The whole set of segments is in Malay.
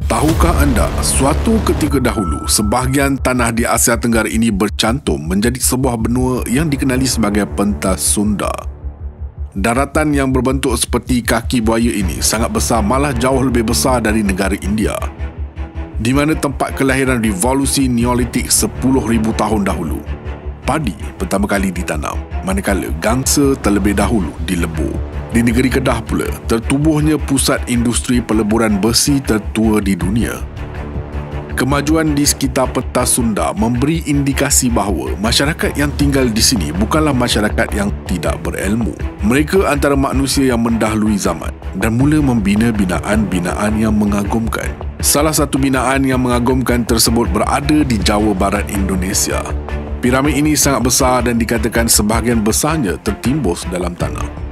Tahukah anda, suatu ketika dahulu, sebahagian tanah di Asia Tenggara ini bercantum menjadi sebuah benua yang dikenali sebagai pentas Sunda. Daratan yang berbentuk seperti kaki buaya ini sangat besar, malah jauh lebih besar dari negara India, di mana tempat kelahiran revolusi Neolitik 10,000 tahun dahulu. Padi pertama kali ditanam, manakala gangsa terlebih dahulu dilebur. Di negeri Kedah pula, tertubuhnya pusat industri peleburan besi tertua di dunia. Kemajuan di sekitar pentas Sunda memberi indikasi bahawa masyarakat yang tinggal di sini bukanlah masyarakat yang tidak berilmu. Mereka antara manusia yang mendahului zaman dan mula membina binaan-binaan yang mengagumkan. Salah satu binaan yang mengagumkan tersebut berada di Jawa Barat Indonesia. Piramid ini sangat besar dan dikatakan sebahagian besarnya tertimbus dalam tanah.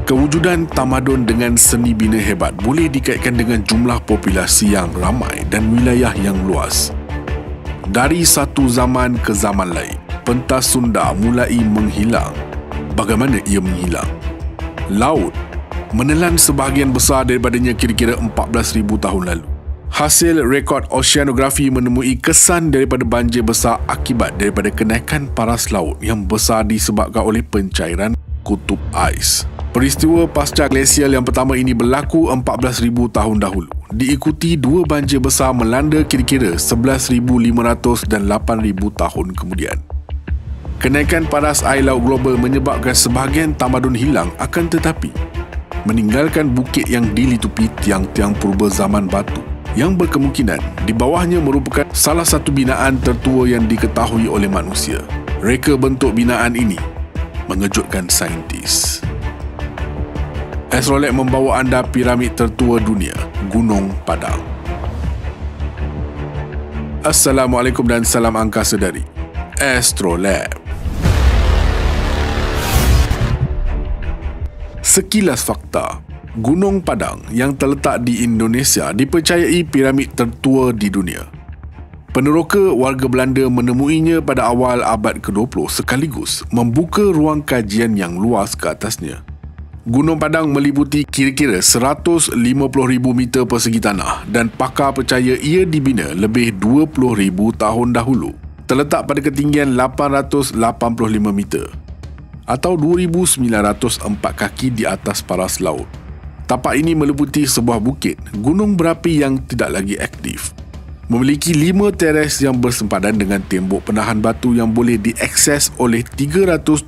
Kewujudan tamadun dengan seni bina hebat boleh dikaitkan dengan jumlah populasi yang ramai dan wilayah yang luas. Dari satu zaman ke zaman lain, pentas Sunda mulai menghilang. Bagaimana ia menghilang? Laut menelan sebahagian besar daripadanya kira-kira 14,000 tahun lalu. Hasil rekod oceanografi menemui kesan daripada banjir besar akibat daripada kenaikan paras laut yang besar disebabkan oleh pencairan kutub ais. Peristiwa pasca glasial yang pertama ini berlaku 14,000 tahun dahulu, diikuti dua banjir besar melanda kira-kira 11,500 dan 8,000 tahun kemudian. Kenaikan paras air laut global menyebabkan sebahagian tamadun hilang, akan tetapi meninggalkan bukit yang dilitupi tiang-tiang purba zaman batu yang berkemungkinan di bawahnya merupakan salah satu binaan tertua yang diketahui oleh manusia. Reka bentuk binaan ini mengejutkan saintis. Astrolab membawa anda piramid tertua dunia, Gunung Padang. Assalamualaikum dan salam angkasa dari Astrolab. Sekilas fakta, Gunung Padang yang terletak di Indonesia dipercayai piramid tertua di dunia. Peneroka warga Belanda menemuinya pada awal abad ke-20 sekaligus membuka ruang kajian yang luas ke atasnya. Gunung Padang meliputi kira-kira 150,000 meter persegi tanah dan pakar percaya ia dibina lebih 20,000 tahun dahulu. Terletak pada ketinggian 885 meter atau 2,904 kaki di atas paras laut. Tapak ini meliputi sebuah bukit, gunung berapi yang tidak lagi aktif. Memiliki 5 teres yang bersempadan dengan tembok penahan batu yang boleh diakses oleh 370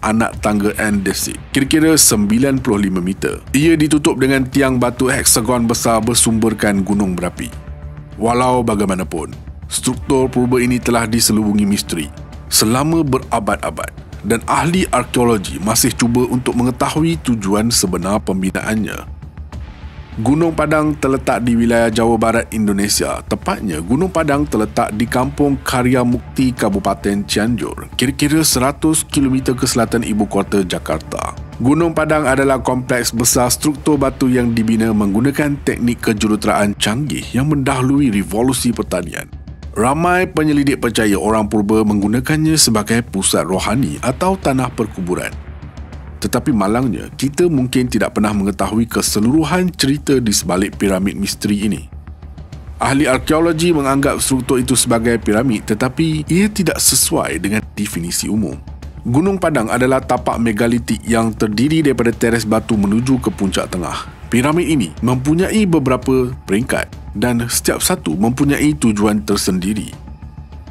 anak tangga andesit, kira-kira 95 meter. Ia ditutup dengan tiang batu heksagon besar bersumberkan gunung berapi. Walau bagaimanapun, struktur purba ini telah diselubungi misteri selama berabad-abad dan ahli arkeologi masih cuba untuk mengetahui tujuan sebenar pembinaannya. Gunung Padang terletak di wilayah Jawa Barat Indonesia. Tepatnya, Gunung Padang terletak di Kampung Karya Mukti, Kabupaten Cianjur, kira-kira 100 km ke selatan ibu kota Jakarta. Gunung Padang adalah kompleks besar struktur batu yang dibina menggunakan teknik kejuruteraan canggih yang mendahului revolusi pertanian. Ramai penyelidik percaya orang purba menggunakannya sebagai pusat rohani atau tanah perkuburan. Tetapi malangnya, kita mungkin tidak pernah mengetahui keseluruhan cerita di sebalik piramid misteri ini. Ahli arkeologi menganggap struktur itu sebagai piramid, tetapi ia tidak sesuai dengan definisi umum. Gunung Padang adalah tapak megalitik yang terdiri daripada teres batu menuju ke puncak tengah. Piramid ini mempunyai beberapa peringkat dan setiap satu mempunyai tujuan tersendiri.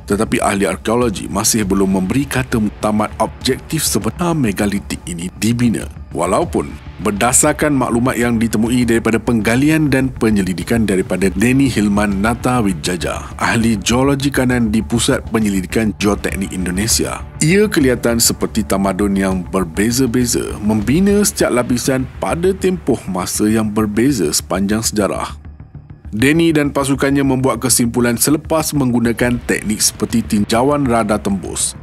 Tetapi ahli arkeologi masih belum memberi kata muktamad objektif sebenar megalitik ini dibina. Walaupun berdasarkan maklumat yang ditemui daripada penggalian dan penyelidikan daripada Denny Hilman Natawijaya, ahli geologi kanan di Pusat Penyelidikan Geoteknik Indonesia, ia kelihatan seperti tamadun yang berbeza-beza membina setiap lapisan pada tempoh masa yang berbeza sepanjang sejarah. Denny dan pasukannya membuat kesimpulan selepas menggunakan teknik seperti tinjauan radar tembus,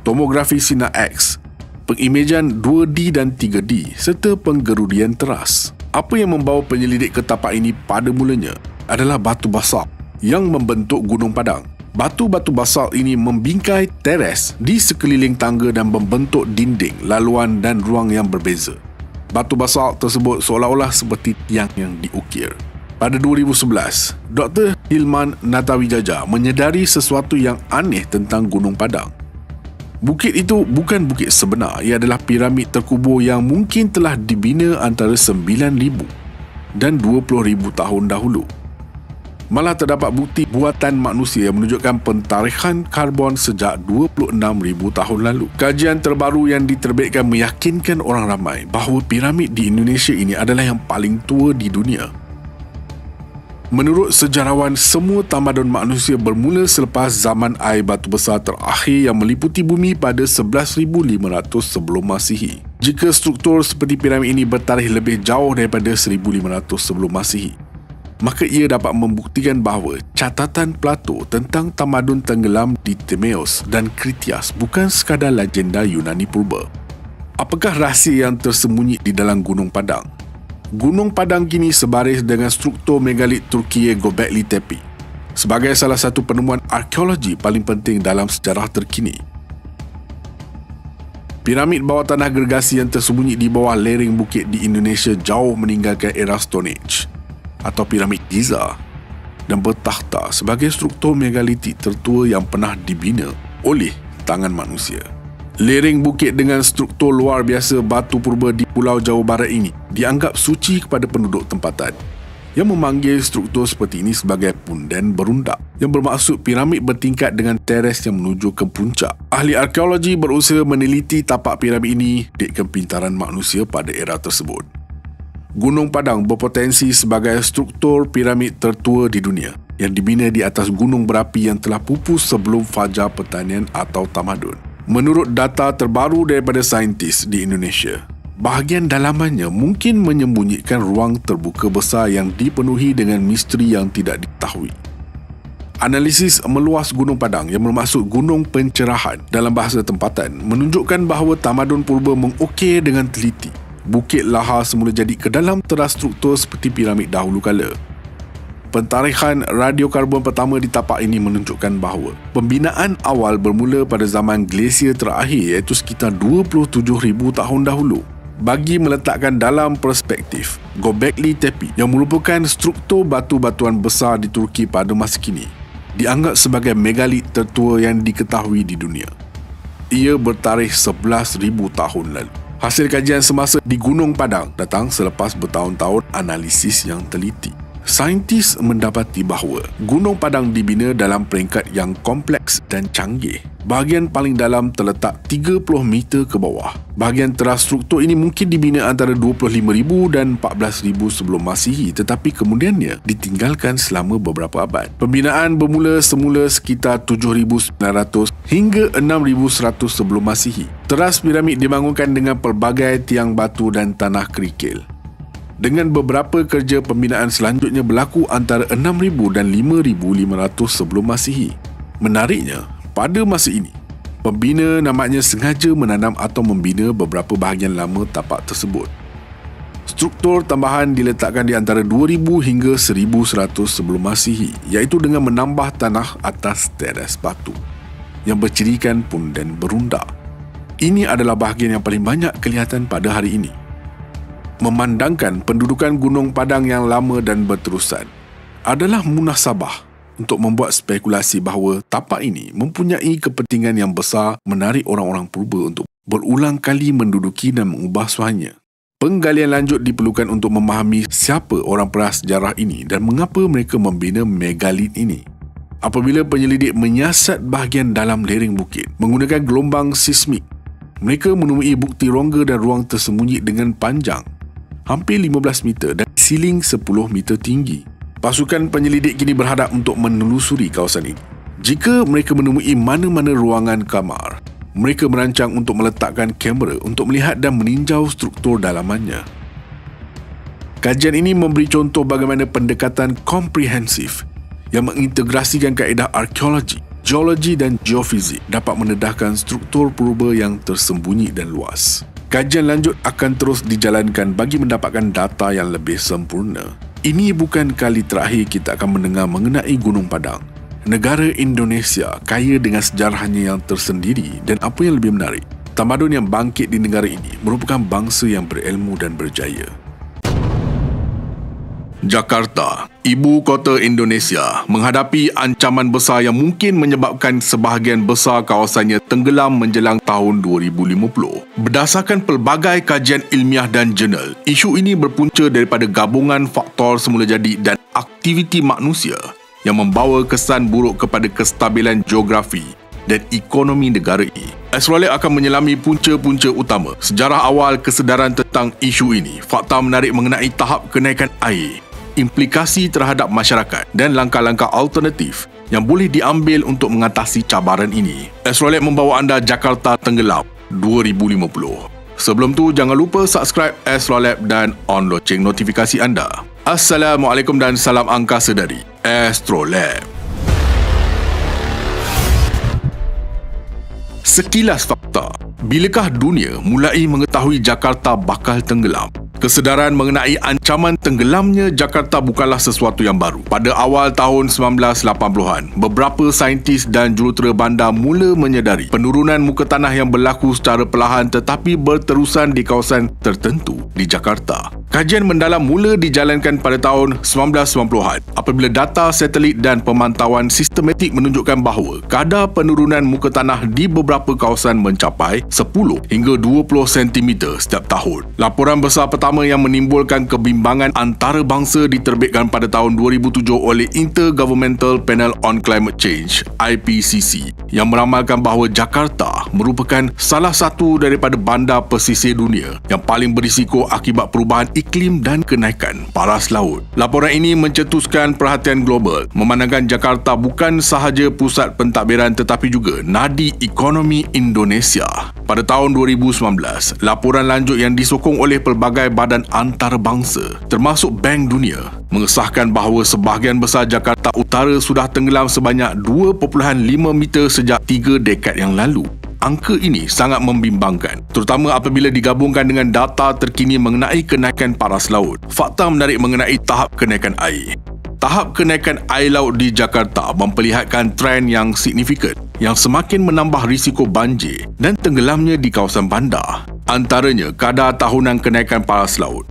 tomografi sinar X, pengimejan 2D dan 3D serta penggerudian teras. Apa yang membawa penyelidik ke tapak ini pada mulanya adalah batu basalt yang membentuk Gunung Padang. Batu-batu basalt ini membingkai teres di sekeliling tangga dan membentuk dinding, laluan dan ruang yang berbeza. Batu basalt tersebut seolah-olah seperti tiang yang diukir. Pada 2011, Dr. Hilman Natawijaja menyedari sesuatu yang aneh tentang Gunung Padang. Bukit itu bukan bukit sebenar, ia adalah piramid terkubur yang mungkin telah dibina antara 9,000 dan 20,000 tahun dahulu. Malah terdapat bukti buatan manusia yang menunjukkan pentarikhan karbon sejak 26,000 tahun lalu. Kajian terbaru yang diterbitkan meyakinkan orang ramai bahawa piramid di Indonesia ini adalah yang paling tua di dunia. Menurut sejarawan, semua tamadun manusia bermula selepas zaman air batu besar terakhir yang meliputi bumi pada 11,500 sebelum Masihi. Jika struktur seperti piramid ini bertarikh lebih jauh daripada 1,500 sebelum Masihi, maka ia dapat membuktikan bahawa catatan Plato tentang tamadun tenggelam di Timaeus dan Kritias bukan sekadar legenda Yunani purba. Apakah rahsia yang tersembunyi di dalam Gunung Padang? Gunung Padang kini sebaris dengan struktur megalit Turkiye Göbekli Tepe sebagai salah satu penemuan arkeologi paling penting dalam sejarah terkini. Piramid bawah tanah gergasi yang tersembunyi di bawah lereng bukit di Indonesia jauh meninggalkan era Stone Age atau piramid Giza dan bertakhta sebagai struktur megalitik tertua yang pernah dibina oleh tangan manusia. Lereng bukit dengan struktur luar biasa batu purba di Pulau Jawa Barat ini dianggap suci kepada penduduk tempatan yang memanggil struktur seperti ini sebagai punden berundak yang bermaksud piramid bertingkat dengan teres yang menuju ke puncak. Ahli arkeologi berusaha meneliti tapak piramid ini di kepintaran manusia pada era tersebut. Gunung Padang berpotensi sebagai struktur piramid tertua di dunia yang dibina di atas gunung berapi yang telah pupus sebelum fajar pertanian atau tamadun. Menurut data terbaru daripada saintis di Indonesia, bahagian dalamannya mungkin menyembunyikan ruang terbuka besar yang dipenuhi dengan misteri yang tidak diketahui. Analisis meluas Gunung Padang yang bermaksud gunung pencerahan dalam bahasa tempatan menunjukkan bahawa tamadun purba mengukir dengan teliti. Bukit lahar semula jadi ke dalam terstruktur seperti piramid dahulu kala. Pentarikhan radiokarbon pertama di tapak ini menunjukkan bahawa pembinaan awal bermula pada zaman glasier terakhir iaitu sekitar 27,000 tahun dahulu. Bagi meletakkan dalam perspektif, Göbekli Tepe yang merupakan struktur batu-batuan besar di Turki pada masa kini dianggap sebagai megalit tertua yang diketahui di dunia. Ia bertarikh 11,000 tahun lalu. Hasil kajian semasa di Gunung Padang datang selepas bertahun-tahun analisis yang teliti. Saintis mendapati bahawa Gunung Padang dibina dalam peringkat yang kompleks dan canggih. Bahagian paling dalam terletak 30 meter ke bawah. Bahagian terstruktur ini mungkin dibina antara 25,000 dan 14,000 sebelum Masihi, tetapi kemudiannya ditinggalkan selama beberapa abad. Pembinaan bermula semula sekitar 7,900 hingga 6,100 sebelum Masihi. Teras piramid dibangunkan dengan pelbagai tiang batu dan tanah kerikil. Dengan beberapa kerja pembinaan selanjutnya berlaku antara 6,000 dan 5,500 sebelum Masihi. Menariknya, pada masa ini, pembina nampaknya sengaja menanam atau membina beberapa bahagian lama tapak tersebut. Struktur tambahan diletakkan di antara 2,000 hingga 1,100 sebelum Masihi, iaitu dengan menambah tanah atas teres batu yang bercirikan punden berundak. Ini adalah bahagian yang paling banyak kelihatan pada hari ini. Memandangkan pendudukan Gunung Padang yang lama dan berterusan adalah munasabah untuk membuat spekulasi bahawa tapak ini mempunyai kepentingan yang besar menarik orang-orang purba untuk berulang kali menduduki dan mengubah suahanya. Penggalian lanjut diperlukan untuk memahami siapa orang prasejarah ini dan mengapa mereka membina megalit ini. Apabila penyelidik menyiasat bahagian dalam lereng bukit menggunakan gelombang seismik, mereka menemui bukti rongga dan ruang tersembunyi dengan panjang hampir 15 meter dan siling 10 meter tinggi. Pasukan penyelidik kini berhadap untuk menelusuri kawasan ini. Jika mereka menemui mana-mana ruangan kamar, mereka merancang untuk meletakkan kamera untuk melihat dan meninjau struktur dalamannya. Kajian ini memberi contoh bagaimana pendekatan komprehensif yang mengintegrasikan kaedah arkeologi, geologi dan geofizik dapat mendedahkan struktur purba yang tersembunyi dan luas. Kajian lanjut akan terus dijalankan bagi mendapatkan data yang lebih sempurna. Ini bukan kali terakhir kita akan mendengar mengenai Gunung Padang. Negara Indonesia kaya dengan sejarahnya yang tersendiri dan apa yang lebih menarik, tamadun yang bangkit di negara ini merupakan bangsa yang berilmu dan berjaya. Jakarta, ibu kota Indonesia, menghadapi ancaman besar yang mungkin menyebabkan sebahagian besar kawasannya tenggelam menjelang tahun 2050. Berdasarkan pelbagai kajian ilmiah dan jurnal, isu ini berpunca daripada gabungan faktor semula jadi dan aktiviti manusia yang membawa kesan buruk kepada kestabilan geografi dan ekonomi negara ini. Asrolab akan menyelami punca-punca utama sejarah awal kesedaran tentang isu ini, fakta menarik mengenai tahap kenaikan air, implikasi terhadap masyarakat dan langkah-langkah alternatif yang boleh diambil untuk mengatasi cabaran ini. Asrolab membawa anda Jakarta Tenggelam 2050. Sebelum tu, jangan lupa subscribe Asrolab dan on loceng notifikasi anda. Assalamualaikum dan salam angkasa dari Astrolab. Sekilas fakta, bilakah dunia mulai mengetahui Jakarta bakal tenggelam? Kesedaran mengenai ancaman tenggelamnya Jakarta bukanlah sesuatu yang baru. Pada awal tahun 1980-an, beberapa saintis dan jurutera bandar mula menyedari penurunan muka tanah yang berlaku secara perlahan tetapi berterusan di kawasan tertentu di Jakarta. Kajian mendalam mula dijalankan pada tahun 1990-an apabila data satelit dan pemantauan sistematik menunjukkan bahawa kadar penurunan muka tanah di beberapa kawasan mencapai 10 hingga 20 cm setiap tahun. Laporan besar pertama yang menimbulkan kebimbangan antarabangsa diterbitkan pada tahun 2007 oleh Intergovernmental Panel on Climate Change (IPCC) yang meramalkan bahawa Jakarta merupakan salah satu daripada bandar pesisir dunia yang paling berisiko akibat perubahan iklim dan kenaikan paras laut. Laporan ini mencetuskan perhatian global, memandangkan Jakarta bukan sahaja pusat pentadbiran tetapi juga nadi ekonomi Indonesia. Pada tahun 2019, laporan lanjut yang disokong oleh pelbagai badan antarabangsa termasuk Bank Dunia mengesahkan bahawa sebahagian besar Jakarta Utara sudah tenggelam sebanyak 2.5 meter sejak 3 dekad yang lalu. Angka ini sangat membimbangkan, terutama apabila digabungkan dengan data terkini mengenai kenaikan paras laut. Fakta menarik mengenai tahap kenaikan air. Tahap kenaikan air laut di Jakarta memperlihatkan tren yang signifikan yang semakin menambah risiko banjir dan tenggelamnya di kawasan bandar. Antaranya, kadar tahunan kenaikan paras laut.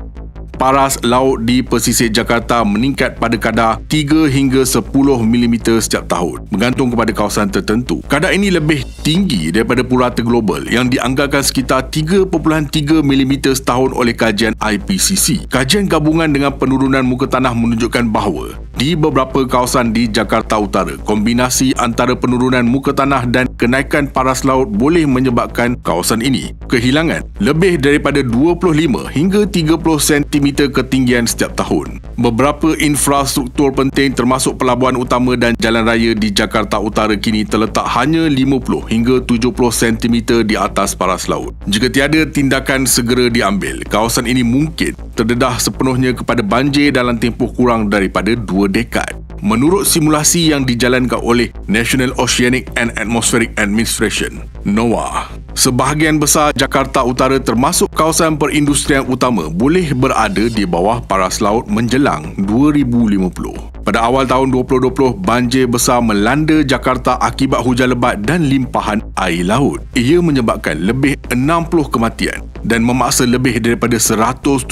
Paras laut di pesisir Jakarta meningkat pada kadar 3 hingga 10 mm setiap tahun, bergantung kepada kawasan tertentu. Kadar ini lebih tinggi daripada purata global yang dianggarkan sekitar 3.3 mm setahun oleh kajian IPCC. Kajian gabungan dengan penurunan muka tanah menunjukkan bahawa di beberapa kawasan di Jakarta Utara, kombinasi antara penurunan muka tanah dan kenaikan paras laut boleh menyebabkan kawasan ini kehilangan lebih daripada 25 hingga 30 cm ketinggian setiap tahun. Beberapa infrastruktur penting termasuk pelabuhan utama dan jalan raya di Jakarta Utara kini terletak hanya 50 hingga 70 cm di atas paras laut. Jika tiada tindakan segera diambil, kawasan ini mungkin terdedah sepenuhnya kepada banjir dalam tempoh kurang daripada 2 dekad. Menurut simulasi yang dijalankan oleh National Oceanic and Atmospheric Administration (NOAA), sebahagian besar Jakarta Utara termasuk kawasan perindustrian utama boleh berada di bawah paras laut menjelang 2050. Pada awal tahun 2020, banjir besar melanda Jakarta akibat hujan lebat dan limpahan air laut. Ia menyebabkan lebih 60 kematian dan memaksa lebih daripada 170,000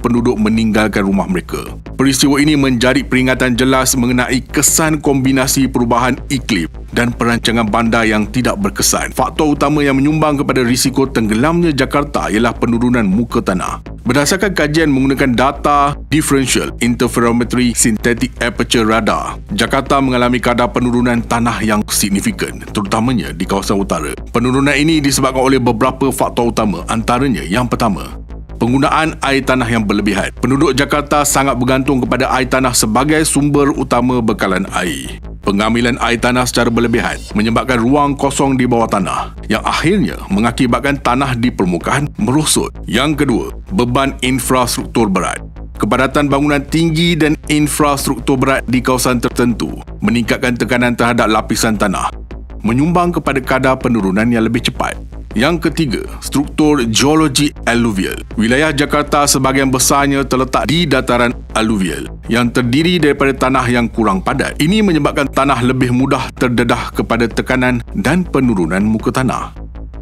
penduduk meninggalkan rumah mereka. Peristiwa ini menjadi peringatan jelas mengenai kesan kombinasi perubahan iklim dan perancangan bandar yang tidak berkesan. Faktor utama yang menyumbang kepada risiko tenggelamnya Jakarta ialah penurunan muka tanah. Berdasarkan kajian menggunakan data Differential Interferometry Synthetic Aperture Radar, Jakarta mengalami kadar penurunan tanah yang signifikan, terutamanya di kawasan utara. Penurunan ini disebabkan oleh beberapa faktor utama, antaranya yang pertama, penggunaan air tanah yang berlebihan. Penduduk Jakarta sangat bergantung kepada air tanah sebagai sumber utama bekalan air. Pengambilan air tanah secara berlebihan menyebabkan ruang kosong di bawah tanah yang akhirnya mengakibatkan tanah di permukaan merosot. Yang kedua, beban infrastruktur berat. Kepadatan bangunan tinggi dan infrastruktur berat di kawasan tertentu meningkatkan tekanan terhadap lapisan tanah, menyumbang kepada kadar penurunan yang lebih cepat. Yang ketiga, struktur geologi aluvial. Wilayah Jakarta sebahagian besarnya terletak di dataran aluvial yang terdiri daripada tanah yang kurang padat. Ini menyebabkan tanah lebih mudah terdedah kepada tekanan dan penurunan muka tanah.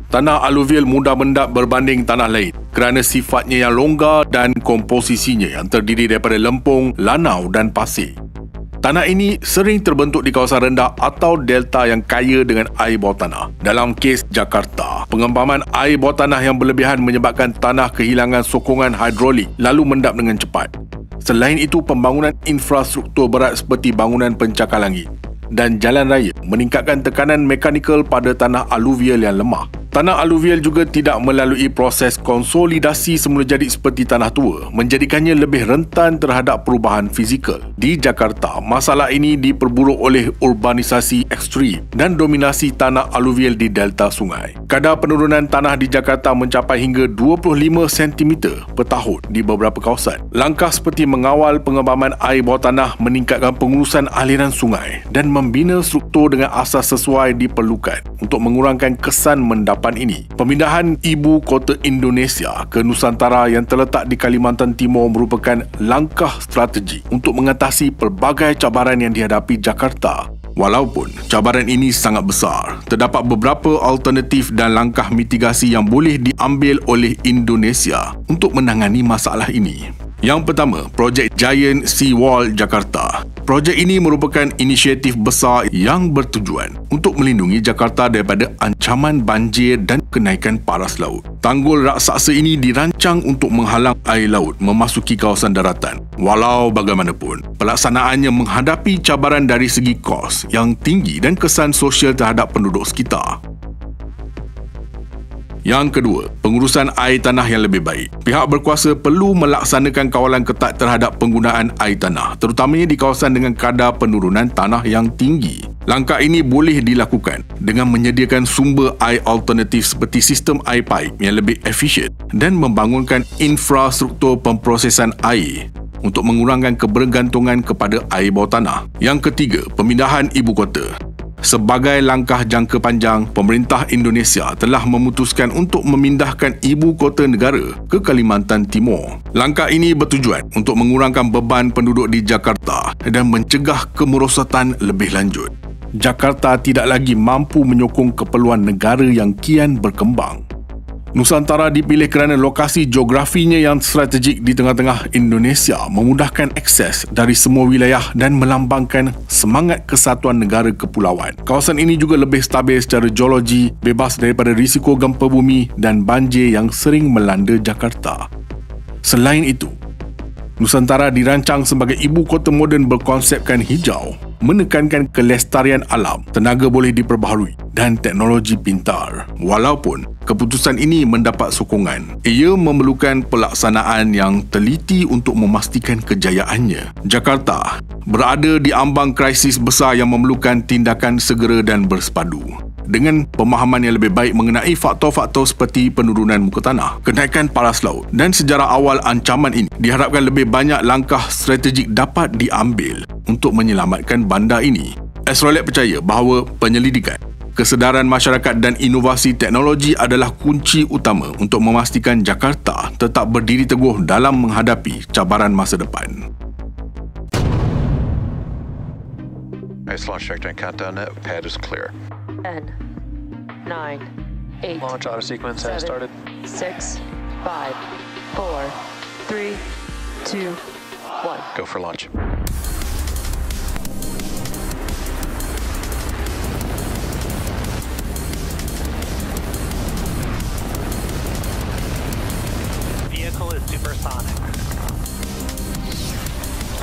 Tanah aluvial mudah mendap berbanding tanah lain kerana sifatnya yang longgar dan komposisinya yang terdiri daripada lempung, lanau dan pasir. Tanah ini sering terbentuk di kawasan rendah atau delta yang kaya dengan air bawah tanah. Dalam kes Jakarta, pengempaman air bawah tanah yang berlebihan menyebabkan tanah kehilangan sokongan hidrolik lalu mendap dengan cepat. Selain itu, pembangunan infrastruktur berat seperti bangunan pencakar langit dan jalan raya meningkatkan tekanan mekanikal pada tanah aluvial yang lemah. Tanah aluvial juga tidak melalui proses konsolidasi semula jadi seperti tanah tua, menjadikannya lebih rentan terhadap perubahan fizikal. Di Jakarta, masalah ini diperburuk oleh urbanisasi ekstrim dan dominasi tanah aluvial di delta sungai. Kadar penurunan tanah di Jakarta mencapai hingga 25 cm per tahun di beberapa kawasan. Langkah seperti mengawal pengempaman air bawah tanah, meningkatkan pengurusan aliran sungai dan membina struktur dengan asas sesuai diperlukan untuk mengurangkan kesan mendapan ini. Pemindahan ibu kota Indonesia ke Nusantara yang terletak di Kalimantan Timur merupakan langkah strategi untuk mengatasi pelbagai cabaran yang dihadapi Jakarta. Walaupun cabaran ini sangat besar, terdapat beberapa alternatif dan langkah mitigasi yang boleh diambil oleh Indonesia untuk menangani masalah ini. Yang pertama, projek Giant Sea Wall Jakarta. Projek ini merupakan inisiatif besar yang bertujuan untuk melindungi Jakarta daripada ancaman banjir dan kenaikan paras laut. Tanggul raksasa ini dirancang untuk menghalang air laut memasuki kawasan daratan. Walau bagaimanapun, pelaksanaannya menghadapi cabaran dari segi kos yang tinggi dan kesan sosial terhadap penduduk sekitar. Yang kedua, pengurusan air tanah yang lebih baik. Pihak berkuasa perlu melaksanakan kawalan ketat terhadap penggunaan air tanah, terutamanya di kawasan dengan kadar penurunan tanah yang tinggi. Langkah ini boleh dilakukan dengan menyediakan sumber air alternatif seperti sistem air paip yang lebih efisien dan membangunkan infrastruktur pemprosesan air untuk mengurangkan kebergantungan kepada air bawah tanah. Yang ketiga, pemindahan ibu kota. Sebagai langkah jangka panjang, pemerintah Indonesia telah memutuskan untuk memindahkan ibu kota negara ke Kalimantan Timur. Langkah ini bertujuan untuk mengurangkan beban penduduk di Jakarta dan mencegah kemerosotan lebih lanjut. Jakarta tidak lagi mampu menyokong keperluan negara yang kian berkembang. Nusantara dipilih kerana lokasi geografinya yang strategik di tengah-tengah Indonesia memudahkan akses dari semua wilayah dan melambangkan semangat kesatuan negara kepulauan. Kawasan ini juga lebih stabil secara geologi, bebas daripada risiko gempa bumi dan banjir yang sering melanda Jakarta. Selain itu, Nusantara dirancang sebagai ibu kota moden berkonsepkan hijau, menekankan kelestarian alam, tenaga boleh diperbaharui dan teknologi pintar. Walaupun keputusan ini mendapat sokongan, ia memerlukan pelaksanaan yang teliti untuk memastikan kejayaannya. Jakarta berada di ambang krisis besar yang memerlukan tindakan segera dan bersepadu. Dengan pemahaman yang lebih baik mengenai faktor-faktor seperti penurunan muka tanah, kenaikan paras laut dan sejarah awal ancaman ini, diharapkan lebih banyak langkah strategik dapat diambil untuk menyelamatkan bandar ini. Astrolet percaya bahawa penyelidikan, kesedaran masyarakat dan inovasi teknologi adalah kunci utama untuk memastikan Jakarta tetap berdiri teguh dalam menghadapi cabaran masa depan. Nice launch check and countdown net. Pad is clear. 10, 9, 8, Launch auto sequence has 7, started. 6, 5, 4, 3, 2, 1. Go for launch. Vehicle is supersonic.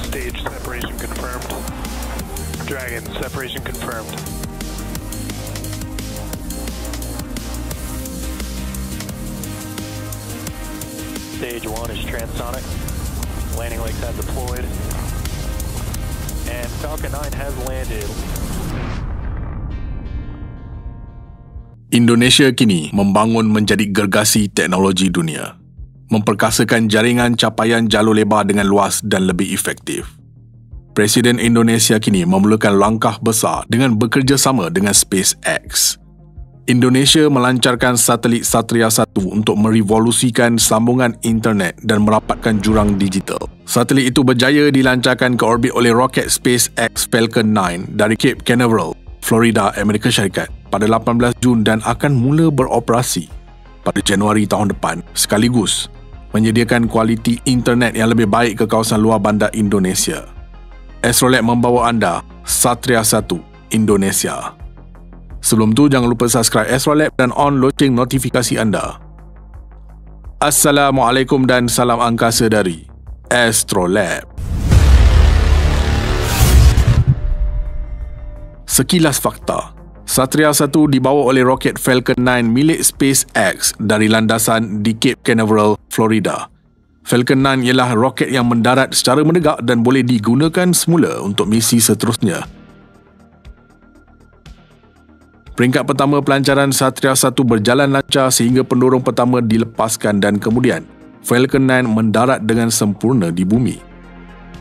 Stage separation confirmed. Dragon separation confirmed. Stage 1 is transonic. Landing legs have deployed. And Falcon 9 has landed. Indonesia kini membangun menjadi gergasi teknologi dunia, memperkasakan jaringan capaian jalur lebar dengan luas dan lebih efektif. Presiden Indonesia kini memulakan langkah besar dengan bekerjasama dengan SpaceX. Indonesia melancarkan satelit Satria 1 untuk merevolusikan sambungan internet dan merapatkan jurang digital. Satelit itu berjaya dilancarkan ke orbit oleh roket SpaceX Falcon 9 dari Cape Canaveral, Florida, Amerika Syarikat pada 18 Jun dan akan mula beroperasi pada Januari tahun depan, sekaligus menyediakan kualiti internet yang lebih baik ke kawasan luar bandar Indonesia. Astrolab membawa anda Satria 1 Indonesia. Sebelum tu, jangan lupa subscribe Astrolab dan on loceng notifikasi anda. Assalamualaikum dan salam angkasa dari Astrolab. Sekilas fakta. Satria 1 dibawa oleh roket Falcon 9 milik SpaceX dari landasan di Cape Canaveral, Florida. Falcon 9 ialah roket yang mendarat secara menegak dan boleh digunakan semula untuk misi seterusnya. Peringkat pertama pelancaran Satria 1 berjalan lancar sehingga pendorong pertama dilepaskan dan kemudian Falcon 9 mendarat dengan sempurna di bumi.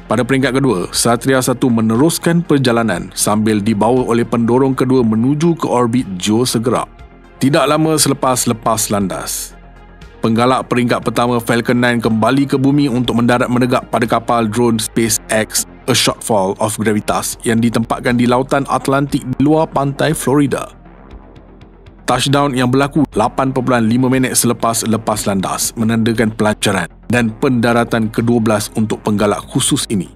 Pada peringkat kedua, Satria 1 meneruskan perjalanan sambil dibawa oleh pendorong kedua menuju ke orbit geosegerak. Tidak lama selepas lepas landas, penggalak peringkat pertama Falcon 9 kembali ke bumi untuk mendarat menegak pada kapal drone SpaceX A Shortfall of Gravitas yang ditempatkan di lautan Atlantik di luar pantai Florida. Touchdown yang berlaku 8.5 minit selepas lepas landas menandakan pelancaran dan pendaratan ke-12 untuk penggalak khusus ini.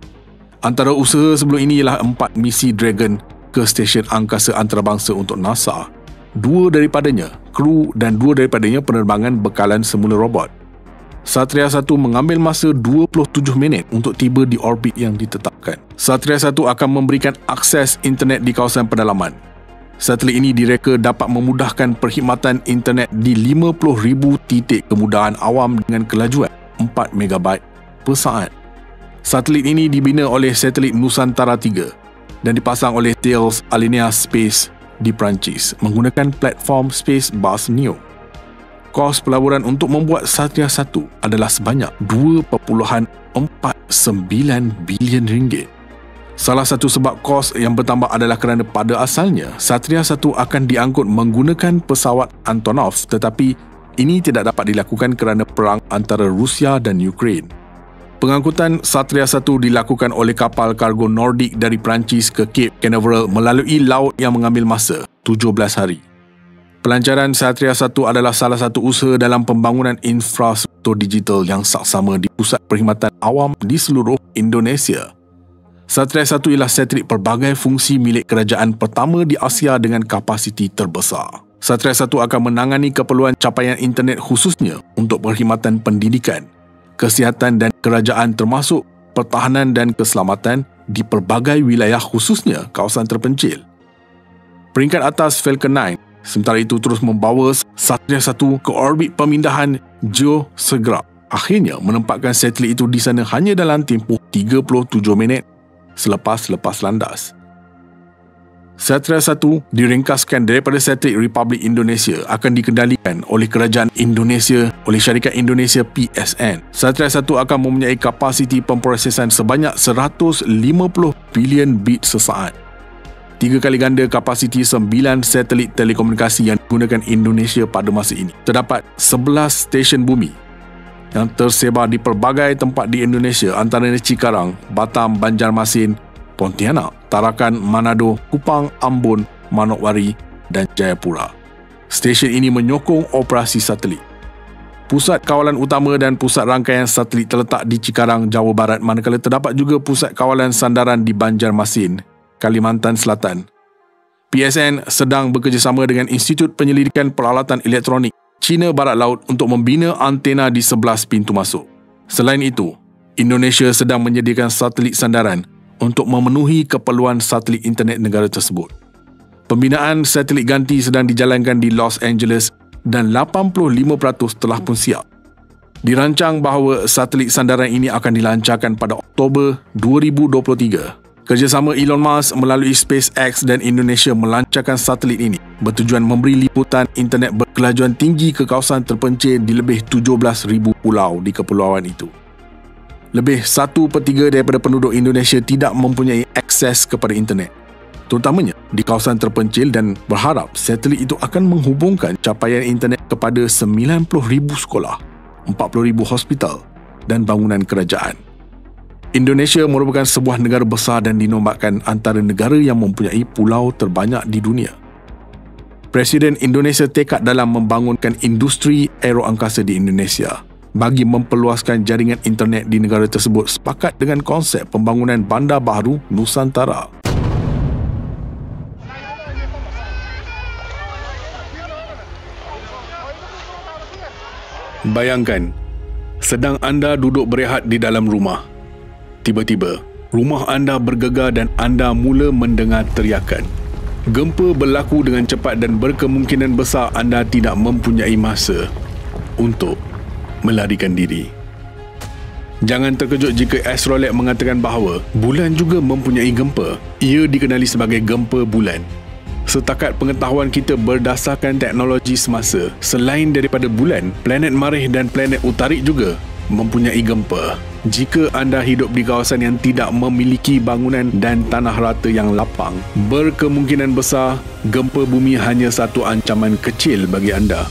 Antara usaha sebelum ini ialah 4 misi Dragon ke stesen angkasa antarabangsa untuk NASA. 2 daripadanya kru dan 2 daripadanya penerbangan bekalan semula robot. Satria 1 mengambil masa 27 minit untuk tiba di orbit yang ditetapkan. Satria 1 akan memberikan akses internet di kawasan pedalaman. Satelit ini direka dapat memudahkan perkhidmatan internet di 50,000 titik kemudahan awam dengan kelajuan 4 MB per saat. Satelit ini dibina oleh satelit Nusantara 3 dan dipasang oleh Thales Alenia Space di Perancis menggunakan platform Space Bus Neo. Kos pelaburan untuk membuat Satria 1 adalah sebanyak 2.49 bilion ringgit. Salah satu sebab kos yang bertambah adalah kerana pada asalnya Satria 1 akan diangkut menggunakan pesawat Antonov, tetapi ini tidak dapat dilakukan kerana perang antara Rusia dan Ukraine. Pengangkutan Satria 1 dilakukan oleh kapal kargo Nordic dari Perancis ke Cape Canaveral melalui laut yang mengambil masa 17 hari. Pelancaran Satria 1 adalah salah satu usaha dalam pembangunan infrastruktur digital yang saksama di pusat perkhidmatan awam di seluruh Indonesia. Satria 1 ialah satelit pelbagai fungsi milik kerajaan pertama di Asia dengan kapasiti terbesar. Satria 1 akan menangani keperluan capaian internet khususnya untuk perkhidmatan pendidikan, kesihatan dan kerajaan termasuk pertahanan dan keselamatan di pelbagai wilayah khususnya kawasan terpencil. Peringkat atas Falcon 9 sementara itu terus membawa Satria 1 ke orbit pemindahan geosegerak. Akhirnya menempatkan satelit itu di sana hanya dalam tempoh 37 minit selepas landas. Satria 1 diringkaskan daripada satelit Republik Indonesia akan dikendalikan oleh kerajaan Indonesia oleh syarikat Indonesia PSN. Satria 1 akan mempunyai kapasiti pemprosesan sebanyak 150 bilion bit sesaat. 3 kali ganda kapasiti 9 satelit telekomunikasi yang digunakan Indonesia pada masa ini. Terdapat 11 stesen bumi yang tersebar di pelbagai tempat di Indonesia antaranya Cikarang, Batam, Banjarmasin, Pontianak, Tarakan, Manado, Kupang, Ambon, Manokwari dan Jayapura. Stesen ini menyokong operasi satelit. Pusat kawalan utama dan pusat rangkaian satelit terletak di Cikarang, Jawa Barat, manakala terdapat juga pusat kawalan sandaran di Banjarmasin, Kalimantan Selatan. PSN sedang bekerjasama dengan Institut Penyelidikan Peralatan Elektronik China Barat Laut untuk membina antena di 11 pintu masuk. Selain itu, Indonesia sedang menyediakan satelit sandaran untuk memenuhi keperluan satelit internet negara tersebut. Pembinaan satelit ganti sedang dijalankan di Los Angeles dan 85% telah pun siap. Dirancang bahawa satelit sandaran ini akan dilancarkan pada Oktober 2023. Kerjasama Elon Musk melalui SpaceX dan Indonesia melancarkan satelit ini bertujuan memberi liputan internet berkelajuan tinggi ke kawasan terpencil di lebih 17,000 pulau di kepulauan itu. Lebih 1/3 daripada penduduk Indonesia tidak mempunyai akses kepada internet, terutamanya di kawasan terpencil, dan berharap satelit itu akan menghubungkan capaian internet kepada 90,000 sekolah, 40,000 hospital dan bangunan kerajaan. Indonesia merupakan sebuah negara besar dan dinobatkan antara negara yang mempunyai pulau terbanyak di dunia. Presiden Indonesia tekad dalam membangunkan industri aeroangkasa di Indonesia. Bagi memperluaskan jaringan internet di negara tersebut, sepakat dengan konsep pembangunan bandar baru Nusantara. Bayangkan, sedang anda duduk berehat di dalam rumah. Tiba-tiba, rumah anda bergegar dan anda mula mendengar teriakan. Gempa berlaku dengan cepat dan berkemungkinan besar anda tidak mempunyai masa untuk melarikan diri. Jangan terkejut jika astrolab mengatakan bahawa bulan juga mempunyai gempa. Ia dikenali sebagai gempa bulan. Setakat pengetahuan kita berdasarkan teknologi semasa, selain daripada bulan, planet Marikh dan planet Utarik juga mempunyai gempa. Jika anda hidup di kawasan yang tidak memiliki bangunan dan tanah rata yang lapang, berkemungkinan besar gempa bumi hanya satu ancaman kecil bagi anda.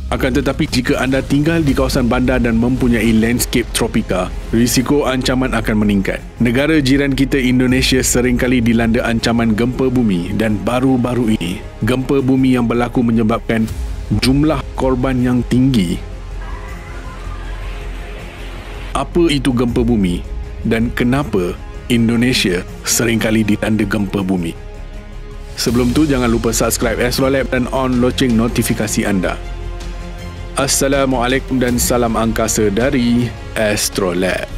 Akan tetapi jika anda tinggal di kawasan bandar dan mempunyai landscape tropika, risiko ancaman akan meningkat. Negara jiran kita Indonesia seringkali dilanda ancaman gempa bumi dan baru-baru ini, gempa bumi yang berlaku menyebabkan jumlah korban yang tinggi. Apa itu gempa bumi dan kenapa Indonesia seringkali dilanda gempa bumi? Sebelum tu jangan lupa subscribe Astrolab dan on loceng notifikasi anda. Assalamualaikum dan salam angkasa dari Astrolab.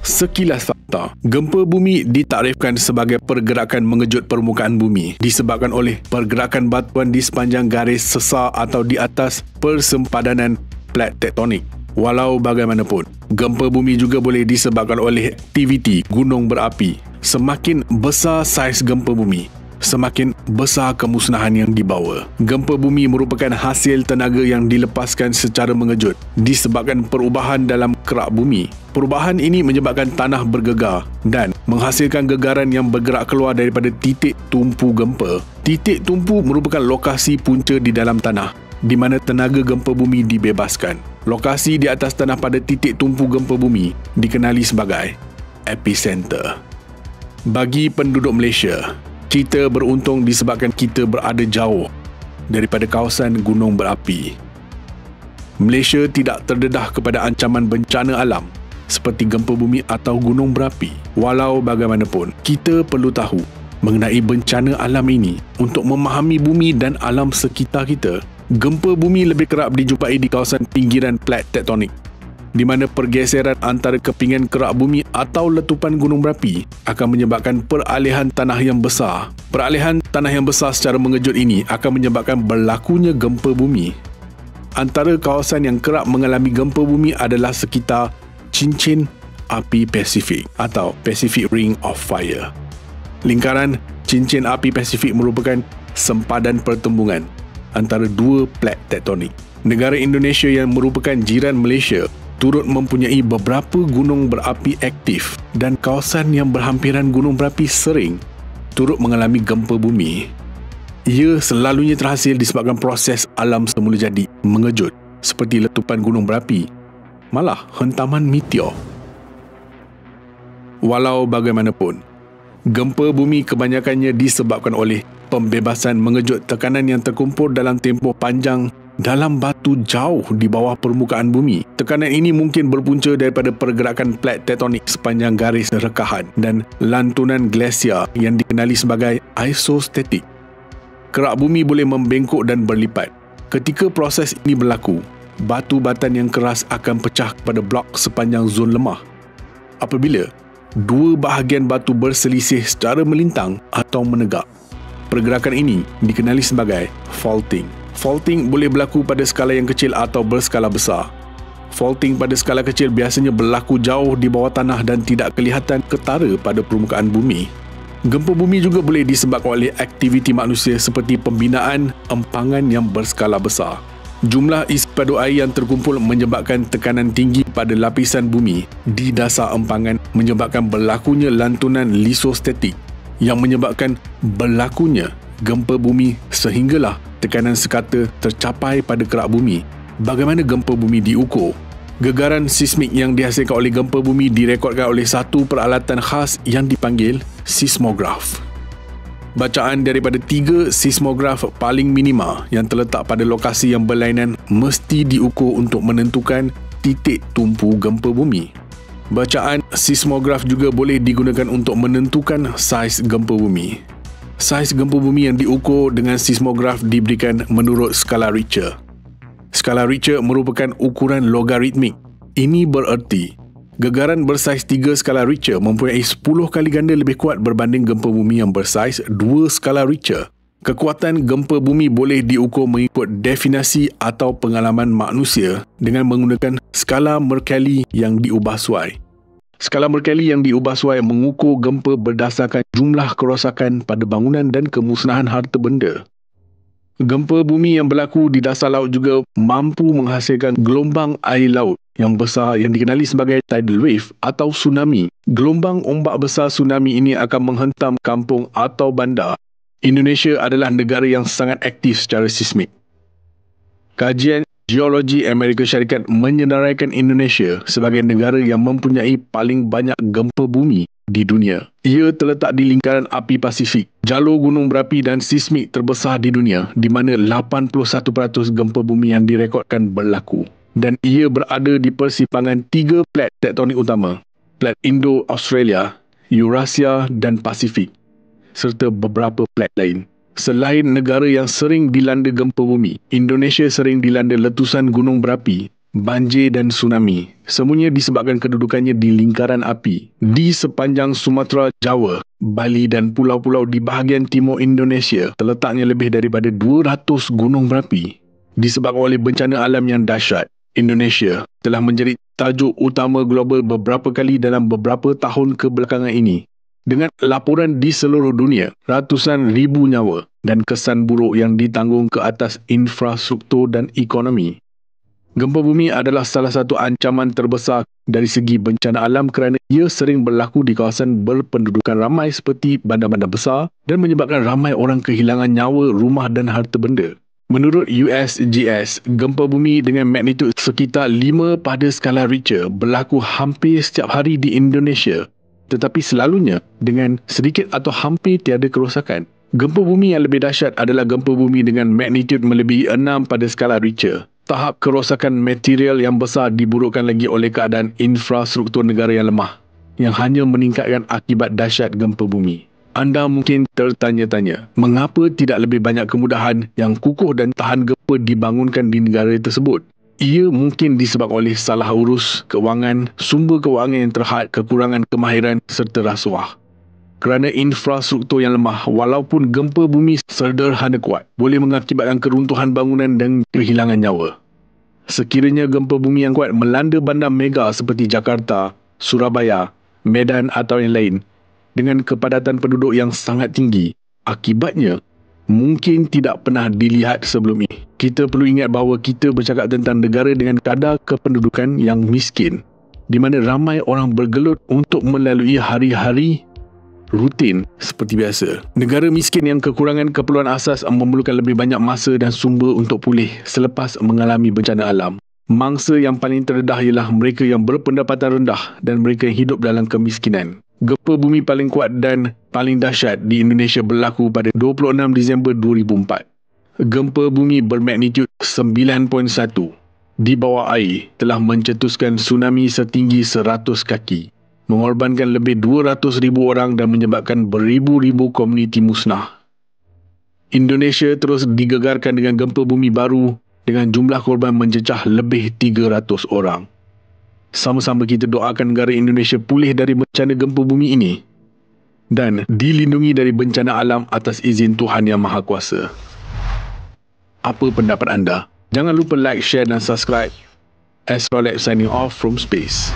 Sekilas fakta, gempa bumi ditaktifkan sebagai pergerakan mengejut permukaan bumi disebabkan oleh pergerakan batuan di sepanjang garis sesar atau di atas persempadanan plat tektonik. Walau bagaimanapun, gempa bumi juga boleh disebabkan oleh aktiviti gunung berapi. Semakin besar saiz gempa bumi, semakin besar kemusnahan yang dibawa. Gempa bumi merupakan hasil tenaga yang dilepaskan secara mengejut disebabkan perubahan dalam kerak bumi. Perubahan ini menyebabkan tanah bergegar dan menghasilkan gegaran yang bergerak keluar daripada titik tumpu gempa. Titik tumpu merupakan lokasi punca di dalam tanah di mana tenaga gempa bumi dibebaskan. Lokasi di atas tanah pada titik tumpu gempa bumi dikenali sebagai epicenter. Bagi penduduk Malaysia, kita beruntung disebabkan kita berada jauh daripada kawasan gunung berapi. Malaysia tidak terdedah kepada ancaman bencana alam seperti gempa bumi atau gunung berapi. Walau bagaimanapun, kita perlu tahu mengenai bencana alam ini untuk memahami bumi dan alam sekitar kita. Gempa bumi lebih kerap dijumpai di kawasan pinggiran plat tektonik, di mana pergeseran antara kepingan kerak bumi atau letupan gunung berapi akan menyebabkan peralihan tanah yang besar. Peralihan tanah yang besar secara mengejut ini akan menyebabkan berlakunya gempa bumi. Antara kawasan yang kerap mengalami gempa bumi adalah sekitar cincin api Pasifik atau Pacific Ring of Fire. Lingkaran cincin api Pasifik merupakan sempadan pertembungan antara dua plat tektonik. Negara Indonesia yang merupakan jiran Malaysia turut mempunyai beberapa gunung berapi aktif dan kawasan yang berhampiran gunung berapi sering turut mengalami gempa bumi. Ia selalunya terhasil disebabkan proses alam semula jadi mengejut seperti letupan gunung berapi, malah hentaman meteor. Walau bagaimanapun, gempa bumi kebanyakannya disebabkan oleh pembebasan mengejut tekanan yang terkumpul dalam tempoh panjang dalam batu jauh di bawah permukaan bumi. Tekanan ini mungkin berpunca daripada pergerakan plat tektonik sepanjang garis rekahan dan lantunan glasier yang dikenali sebagai isostatik. Kerak bumi boleh membengkok dan berlipat. Ketika proses ini berlaku, batu batan yang keras akan pecah kepada blok sepanjang zon lemah. Apabila dua bahagian batu berselisih secara melintang atau menegak, pergerakan ini dikenali sebagai faulting. Faulting boleh berlaku pada skala yang kecil atau berskala besar. Faulting pada skala kecil biasanya berlaku jauh di bawah tanah dan tidak kelihatan ketara pada permukaan bumi. Gempa bumi juga boleh disebabkan oleh aktiviti manusia seperti pembinaan empangan yang berskala besar. Jumlah isi padu air yang terkumpul menyebabkan tekanan tinggi pada lapisan bumi di dasar empangan menyebabkan berlakunya lantunan lisostatik yang menyebabkan berlakunya gempa bumi sehinggalah tekanan sekata tercapai pada kerak bumi. Bagaimana gempa bumi diukur? Gegaran sismik yang dihasilkan oleh gempa bumi direkodkan oleh satu peralatan khas yang dipanggil seismograf. Bacaan daripada 3 seismograf paling minima yang terletak pada lokasi yang berlainan mesti diukur untuk menentukan titik tumpu gempa bumi. Bacaan seismograf juga boleh digunakan untuk menentukan saiz gempa bumi. Saiz gempa bumi yang diukur dengan seismograf diberikan menurut skala Richter. Skala Richter merupakan ukuran logaritmik. Ini bererti gegaran bersaiz 3 skala Richter mempunyai 10 kali ganda lebih kuat berbanding gempa bumi yang bersaiz 2 skala Richter. Kekuatan gempa bumi boleh diukur mengikut definisi atau pengalaman manusia dengan menggunakan skala Mercalli yang diubah suai. Skala Mercalli yang diubah suai mengukur gempa berdasarkan jumlah kerosakan pada bangunan dan kemusnahan harta benda. Gempa bumi yang berlaku di dasar laut juga mampu menghasilkan gelombang air laut yang besar yang dikenali sebagai tidal wave atau tsunami. Gelombang ombak besar tsunami ini akan menghentam kampung atau bandar. Indonesia adalah negara yang sangat aktif secara sismik. Kajian Geologi Amerika Syarikat menyenaraikan Indonesia sebagai negara yang mempunyai paling banyak gempa bumi di dunia. Ia terletak di lingkaran api Pasifik, jalur gunung berapi dan sismik terbesar di dunia, di mana 81% gempa bumi yang direkodkan berlaku. Dan ia berada di persimpangan 3 plat tektonik utama, plat Indo-Australia, Eurasia dan Pasifik, serta beberapa plat lain. Selain negara yang sering dilanda gempa bumi, Indonesia sering dilanda letusan gunung berapi, banjir dan tsunami. Semuanya disebabkan kedudukannya di lingkaran api. Di sepanjang Sumatera, Jawa, Bali dan pulau-pulau di bahagian timur Indonesia terletaknya lebih daripada 200 gunung berapi. Disebabkan oleh bencana alam yang dahsyat, Indonesia telah menjadi tajuk utama global beberapa kali dalam beberapa tahun kebelakangan ini. Dengan laporan di seluruh dunia, ratusan ribu nyawa dan kesan buruk yang ditanggung ke atas infrastruktur dan ekonomi. Gempa bumi adalah salah satu ancaman terbesar dari segi bencana alam kerana ia sering berlaku di kawasan berpendudukan ramai seperti bandar-bandar besar dan menyebabkan ramai orang kehilangan nyawa, rumah dan harta benda. Menurut USGS, gempa bumi dengan magnitud sekitar 5 pada skala Richter berlaku hampir setiap hari di Indonesia, tetapi selalunya dengan sedikit atau hampir tiada kerosakan. Gempa bumi yang lebih dahsyat adalah gempa bumi dengan magnitud melebihi 6 pada skala Richter. Tahap kerosakan material yang besar diburukkan lagi oleh keadaan infrastruktur negara yang lemah, yang hanya meningkatkan akibat dahsyat gempa bumi. Anda mungkin tertanya-tanya, mengapa tidak lebih banyak kemudahan yang kukuh dan tahan gempa dibangunkan di negara tersebut? Ia mungkin disebabkan oleh salah urus kewangan, sumber kewangan yang terhad, kekurangan kemahiran serta rasuah. Kerana infrastruktur yang lemah, walaupun gempa bumi sederhana kuat, boleh mengakibatkan keruntuhan bangunan dan kehilangan nyawa. Sekiranya gempa bumi yang kuat melanda bandar mega seperti Jakarta, Surabaya, Medan atau yang lain, dengan kepadatan penduduk yang sangat tinggi, akibatnya mungkin tidak pernah dilihat sebelum ini. Kita perlu ingat bahawa kita bercakap tentang negara dengan kadar kependudukan yang miskin, di mana ramai orang bergelut untuk melalui hari-hari rutin seperti biasa. Negara miskin yang kekurangan keperluan asas memerlukan lebih banyak masa dan sumber untuk pulih selepas mengalami bencana alam. Mangsa yang paling terdedah ialah mereka yang berpendapatan rendah dan mereka yang hidup dalam kemiskinan. Gempa bumi paling kuat dan paling dahsyat di Indonesia berlaku pada 26 Disember 2004. Gempa bumi bermagnitud 9.1 di bawah air telah mencetuskan tsunami setinggi 100 kaki, mengorbankan lebih 200,000 orang dan menyebabkan beribu-ribu komuniti musnah. Indonesia terus digegarkan dengan gempa bumi baru dengan jumlah korban mencecah lebih 300 orang. Sama-sama kita doakan negara Indonesia pulih dari bencana gempa bumi ini dan dilindungi dari bencana alam atas izin Tuhan Yang Maha Kuasa. Apa pendapat anda? Jangan lupa like, share dan subscribe. Astrolab signing off from space.